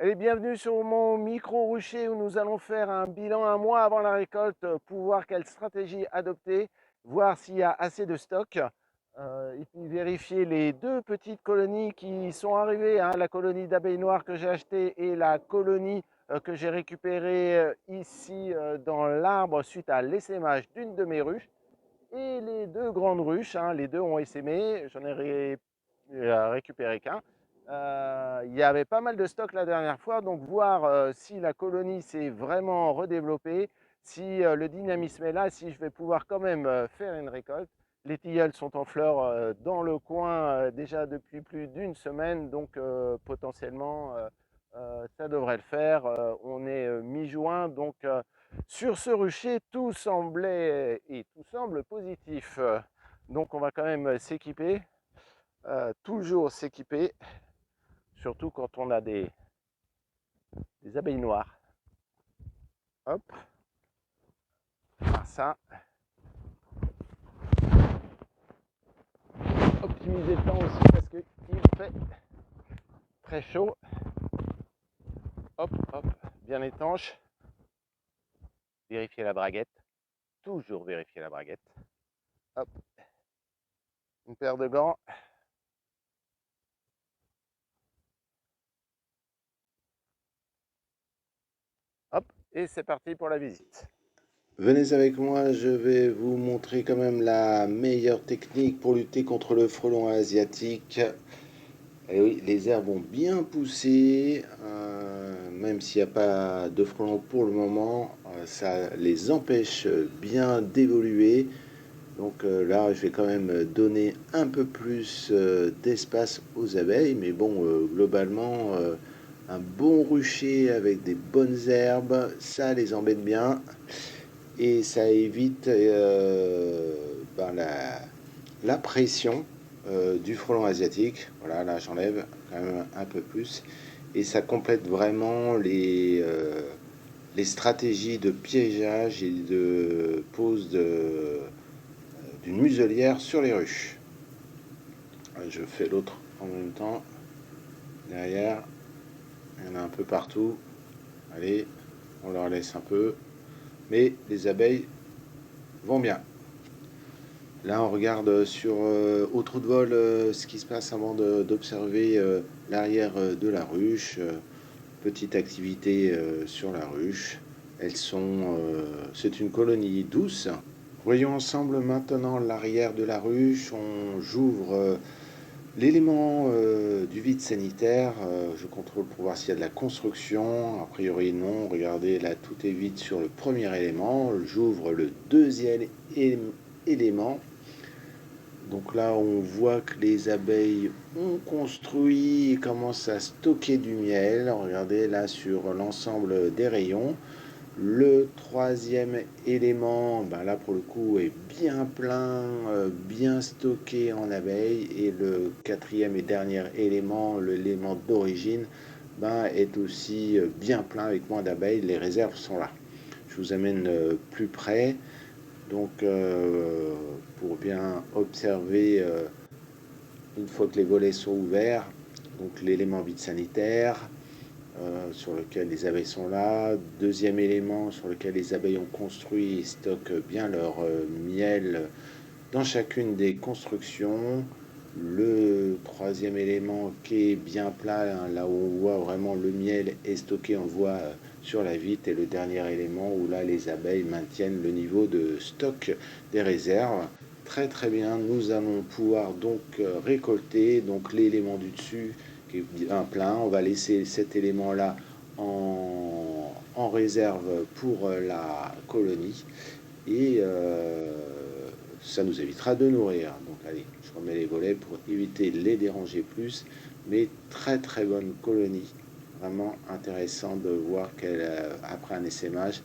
Et bienvenue sur mon micro-rucher où nous allons faire un bilan un mois avant la récolte pour voir quelle stratégie adopter, voir s'il y a assez de stock et puis vérifier les deux petites colonies qui sont arrivées, hein, la colonie d'abeilles noires que j'ai achetée et la colonie que j'ai récupérée ici dans l'arbre suite à l'essaimage d'une de mes ruches. Et les deux grandes ruches, hein, les deux ont essaimé, j'en ai récupéré qu'un. Il y avait pas mal de stock la dernière fois, donc voir si la colonie s'est vraiment redéveloppée, si le dynamisme est là, si je vais pouvoir quand même faire une récolte. Les tilleuls sont en fleurs dans le coin déjà depuis plus d'une semaine, donc potentiellement ça devrait le faire. On est mi-juin, donc sur ce rucher, tout semblait et tout semble positif. Donc on va quand même s'équiper, toujours s'équiper, surtout quand on a des abeilles noires. Hop, ça. Optimiser le temps aussi parce qu'il fait très chaud. Hop, hop, bien étanche. Vérifier la braguette. Toujours vérifier la braguette. Hop, une paire de gants. Hop, et c'est parti pour la visite. Venez avec moi, je vais vous montrer quand même la meilleure technique pour lutter contre le frelon asiatique. Et oui, les herbes ont bien poussé, même s'il n'y a pas de frelon pour le moment, ça les empêche bien d'évoluer. Donc là, je vais quand même donner un peu plus d'espace aux abeilles, mais bon, globalement, un bon rucher avec des bonnes herbes, ça les embête bien et ça évite la pression du frelon asiatique. Voilà, là j'enlève quand même un peu plus et ça complète vraiment les stratégies de piégeage et de pose d'une muselière sur les ruches. Je fais l'autre en même temps. Derrière, il y en a un peu partout. Allez, on leur laisse un peu. Mais les abeilles vont bien. Là, on regarde sur au trou de vol ce qui se passe avant d'observer l'arrière de la ruche. Petite activité sur la ruche. C'est une colonie douce. Voyons ensemble maintenant l'arrière de la ruche. J'ouvre l'élément du vide sanitaire. Je contrôle pour voir s'il y a de la construction. A priori non. Regardez, là tout est vide sur le premier élément. J'ouvre le deuxième élément. Donc là, on voit que les abeilles ont construit et commencent à stocker du miel. Regardez là sur l'ensemble des rayons. Le troisième élément, ben là pour le coup, est bien plein, bien stocké en abeilles. Et le quatrième et dernier élément, l'élément d'origine, ben, est aussi bien plein avec moins d'abeilles. Les réserves sont là. Je vous amène plus près. Donc, pour bien observer, une fois que les volets sont ouverts, donc l'élément vide sanitaire, sur lequel les abeilles sont là. Deuxième élément sur lequel les abeilles ont construit et stockent bien leur miel dans chacune des constructions. Le troisième élément qui est bien plat, hein, là où on voit vraiment le miel est stocké, on voit sur la vitre. Et le dernier élément où là les abeilles maintiennent le niveau de stock des réserves. Très très bien, nous allons pouvoir donc récolter donc l'élément du dessus qui est bien plein. On va laisser cet élément là en réserve pour la colonie et ça nous évitera de nourrir. Donc allez, je remets les volets pour éviter de les déranger plus, mais très très bonne colonie. Vraiment intéressant de voir qu'elle, après un essaimage,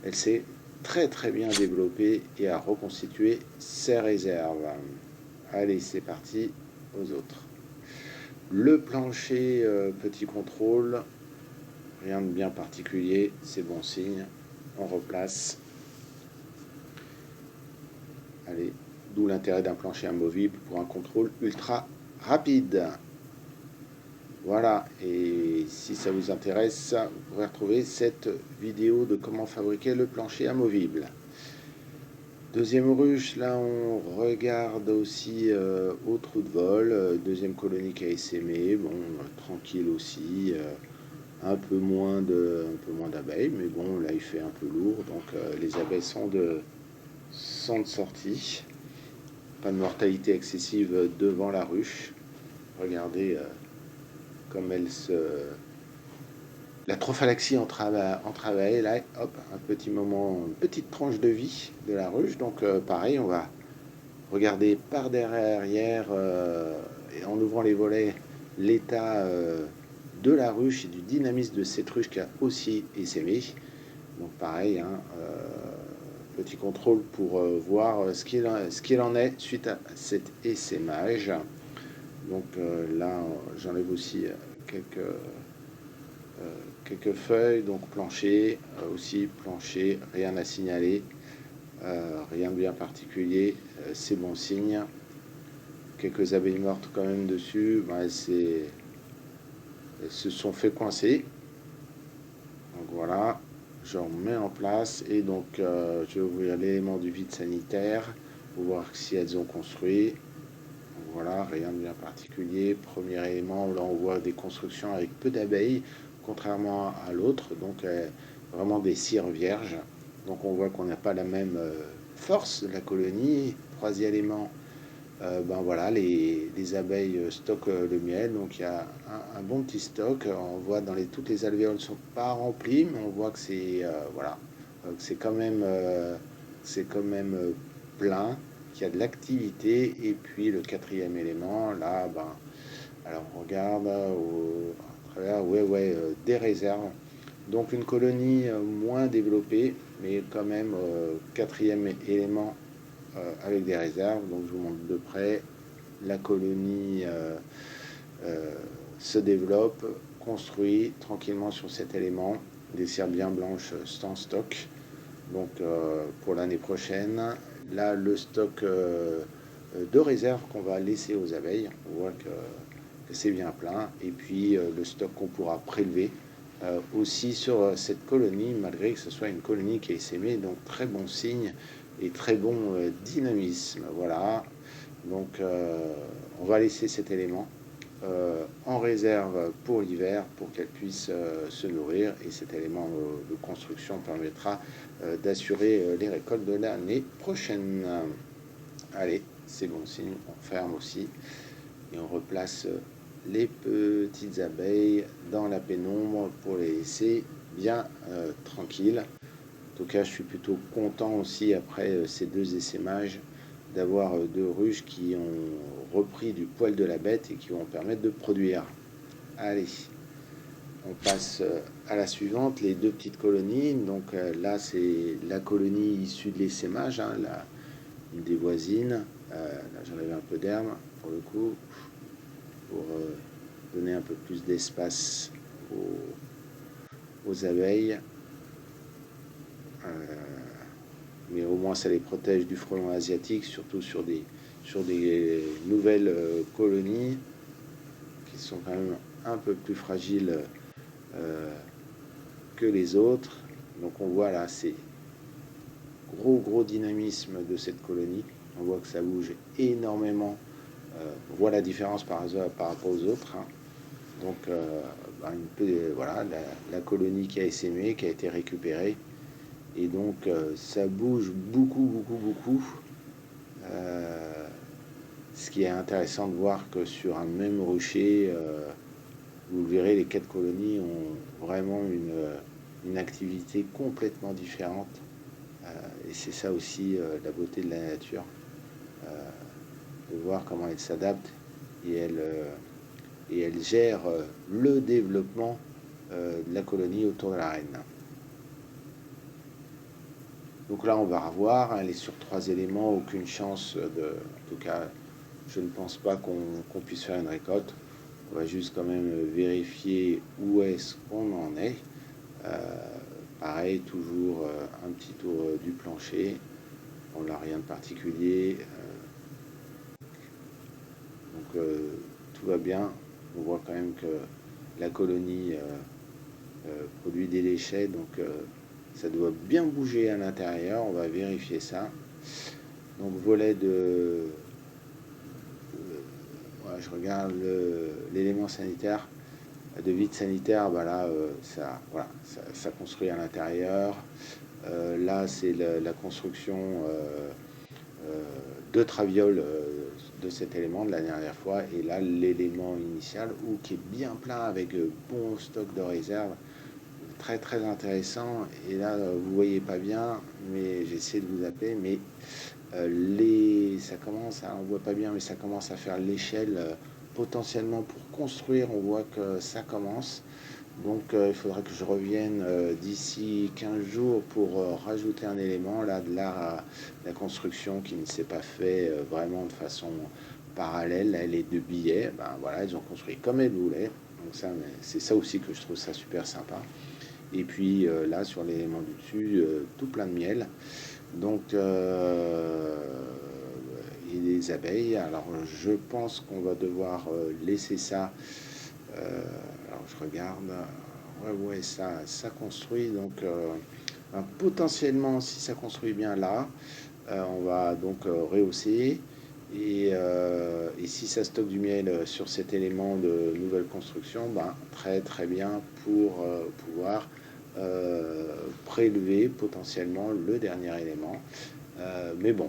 elle s'est très très bien développée et a reconstitué ses réserves. Allez, c'est parti aux autres. Le plancher, petit contrôle, rien de bien particulier, c'est bon signe. On replace. Allez, d'où l'intérêt d'un plancher amovible pour un contrôle ultra rapide. Voilà, et si ça vous intéresse, vous pourrez retrouver cette vidéo de comment fabriquer le plancher amovible. Deuxième ruche, là on regarde aussi au trou de vol, deuxième colonie qui a essaimé, bon, tranquille aussi, un peu moins d'abeilles, mais bon, là il fait un peu lourd, donc les abeilles sont de sortie. Pas de mortalité excessive devant la ruche. Regardez comme elle se... La trophalaxie en travail, là, hop, un petit moment, une petite tranche de vie de la ruche. Donc pareil, on va regarder par derrière, et en ouvrant les volets, l'état de la ruche et du dynamisme de cette ruche qui a aussi essaimé. Donc pareil, hein, petit contrôle pour voir ce qu'il en est suite à cet essaimage. Donc là, j'enlève aussi quelques feuilles, donc plancher, aussi plancher, rien à signaler, rien de bien particulier, c'est bon signe. Quelques abeilles mortes quand même dessus, ben, elles se sont fait coincer. Donc voilà, je remets en place et donc je vais ouvrir l'élément du vide sanitaire pour voir si elles ont construit. Donc voilà, rien de bien particulier. Premier élément, là on voit des constructions avec peu d'abeilles, contrairement à l'autre, donc vraiment des cires vierges. Donc on voit qu'on n'a pas la même force de la colonie. Troisième élément, ben voilà, les abeilles stockent le miel, donc il y a un bon petit stock. On voit toutes les alvéoles ne sont pas remplies, mais on voit que c'est voilà, c'est quand même, plein, qu'il y a de l'activité. Et puis le quatrième élément, là, ben, alors on regarde à travers, ouais, des réserves. Donc une colonie moins développée, mais quand même quatrième élément avec des réserves. Donc je vous montre de près. La colonie se développe, construit tranquillement sur cet élément. Des cires bien blanches en stock. Donc pour l'année prochaine, là le stock de réserve qu'on va laisser aux abeilles, on voit que c'est bien plein. Et puis le stock qu'on pourra prélever aussi sur cette colonie, malgré que ce soit une colonie qui est essaimée. Donc très bon signe et très bon dynamisme. Voilà, donc on va laisser cet élément en réserve pour l'hiver pour qu'elle puisse se nourrir, et cet élément de construction permettra d'assurer les récoltes de l'année prochaine. Allez, c'est bon signe, on ferme aussi et on replace les petites abeilles dans la pénombre pour les laisser bien tranquilles. En tout cas, je suis plutôt content aussi après ces deux essaimages d'avoir deux ruches qui ont repris du poil de la bête et qui vont permettre de produire. Allez, on passe à la suivante, les deux petites colonies. Donc là, c'est la colonie issue de l'essaimage, hein, une des voisines. Là, j'enlève un peu d'herbe pour le coup, pour donner un peu plus d'espace aux abeilles. Mais au moins ça les protège du frelon asiatique, surtout sur des nouvelles colonies qui sont quand même un peu plus fragiles que les autres. Donc on voit là, c'est gros dynamisme de cette colonie. On voit que ça bouge énormément. On voit la différence par rapport aux autres, hein. Donc voilà, la colonie qui a essaimé, qui a été récupérée. Et donc ça bouge beaucoup. Ce qui est intéressant de voir que sur un même rucher, vous le verrez, les quatre colonies ont vraiment une activité complètement différente. Et c'est ça aussi la beauté de la nature, de voir comment elle s'adapte et elle gère le développement de la colonie autour de la reine. Donc là, on va revoir, elle est sur 3 éléments, aucune chance en tout cas, je ne pense pas qu'on puisse faire une récolte. On va juste quand même vérifier où est-ce qu'on en est. Pareil, toujours un petit tour du plancher. On n'a rien de particulier. Donc tout va bien. on voit quand même que la colonie produit des déchets, donc ça doit bien bouger à l'intérieur. On va vérifier ça. Donc volet voilà, je regarde l'élément sanitaire de vide sanitaire. Bah là, voilà, ça construit à l'intérieur. Là, c'est la construction de traviole de cet élément de la dernière fois, et là l'élément initial qui est bien plein avec bon stock de réserve, très très intéressant. Et là vous voyez pas bien, mais j'essaie de vous appeler, mais ça commence on voit pas bien, mais ça commence à faire l'échelle potentiellement pour construire. On voit que ça commence. Donc il faudra que je revienne d'ici 15 jours pour rajouter un élément là de la construction qui ne s'est pas fait vraiment de façon parallèle. Là, les deux billets, ben voilà, ils ont construit comme elles voulaient. Donc ça, c'est ça aussi que je trouve ça super sympa. Et puis là sur l'élément du dessus, tout plein de miel. Donc et les abeilles. Alors je pense qu'on va devoir laisser ça. Alors je regarde, ouais, ça construit, donc potentiellement, si ça construit bien là, on va donc rehausser, et si ça stocke du miel sur cet élément de nouvelle construction, ben, très très bien pour pouvoir prélever potentiellement le dernier élément. Mais bon,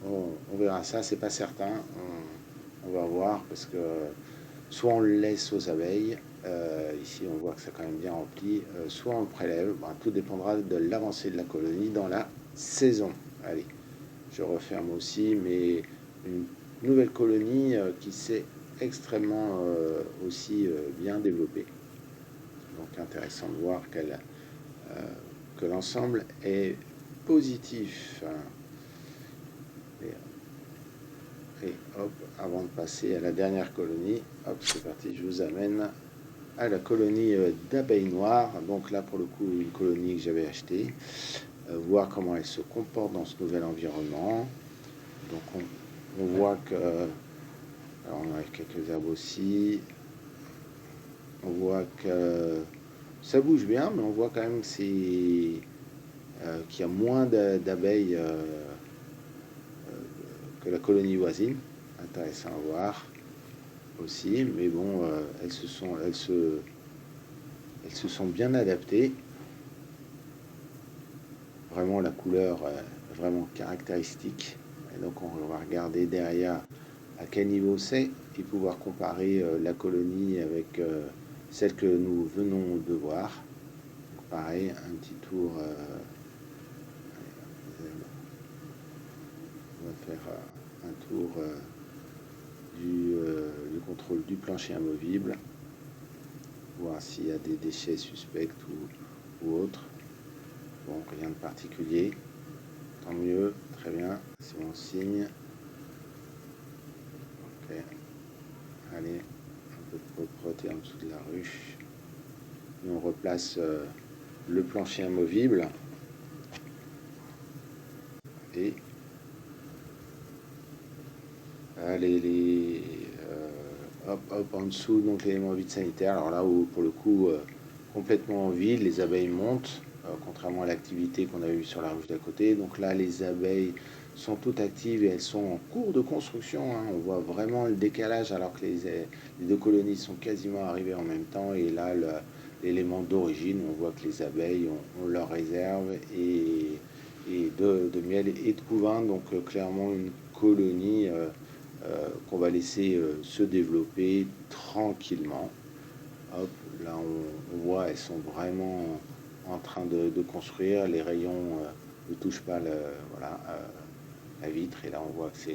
on verra ça, c'est pas certain, on va voir, parce que soit on le laisse aux abeilles, ici on voit que c'est quand même bien rempli, soit on le prélève. Ben, tout dépendra de l'avancée de la colonie dans la saison. Allez, je referme aussi, mais une nouvelle colonie qui s'est extrêmement aussi bien développée. Donc intéressant de voir que l'ensemble est positif. Et hop, avant de passer à la dernière colonie, hop, c'est parti, je vous amène à la colonie d'abeilles noires. Donc là, pour le coup, une colonie que j'avais achetée. Voir comment elle se comporte dans ce nouvel environnement. Donc on voit que... Alors on a quelques herbes aussi. On voit que ça bouge bien, mais on voit quand même que qu'il y a moins d'abeilles que la colonie voisine. Intéressant à voir aussi, mais bon, elles se sont bien adaptées. Vraiment la couleur vraiment caractéristique. Et donc on va regarder derrière à quel niveau c'est et pouvoir comparer la colonie avec celle que nous venons de voir. Donc pareil, un petit tour. On va faire un tour du contrôle du plancher amovible, voir s'il y a des déchets suspects ou autres. Bon, rien de particulier, tant mieux, très bien, c'est bon signe. Ok, allez, un peu de propreté en dessous de la ruche. Et on replace le plancher amovible. Et hop, en dessous, donc l'élément vide sanitaire. Alors là où pour le coup complètement vide, les abeilles montent, contrairement à l'activité qu'on a vue sur la ruche d'à côté. Donc là les abeilles sont toutes actives et elles sont en cours de construction, hein. On voit vraiment le décalage alors que les deux colonies sont quasiment arrivées en même temps. Et là l'élément d'origine, on voit que les abeilles ont leur réserve et de miel et de couvain. Donc clairement une colonie qu'on va laisser se développer tranquillement. Hop, là on voit, elles sont vraiment en train de construire. Les rayons ne touchent pas la vitre, et là on voit que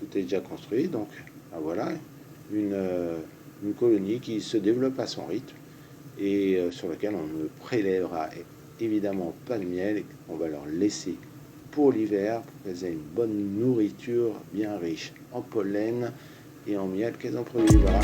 tout est déjà construit. Donc voilà, une colonie qui se développe à son rythme et sur laquelle on ne prélèvera évidemment pas de miel, et on va leur laisser pour l'hiver, pour qu'elles aient une bonne nourriture bien riche en pollen et en miel qu'elles ont produit. Voilà.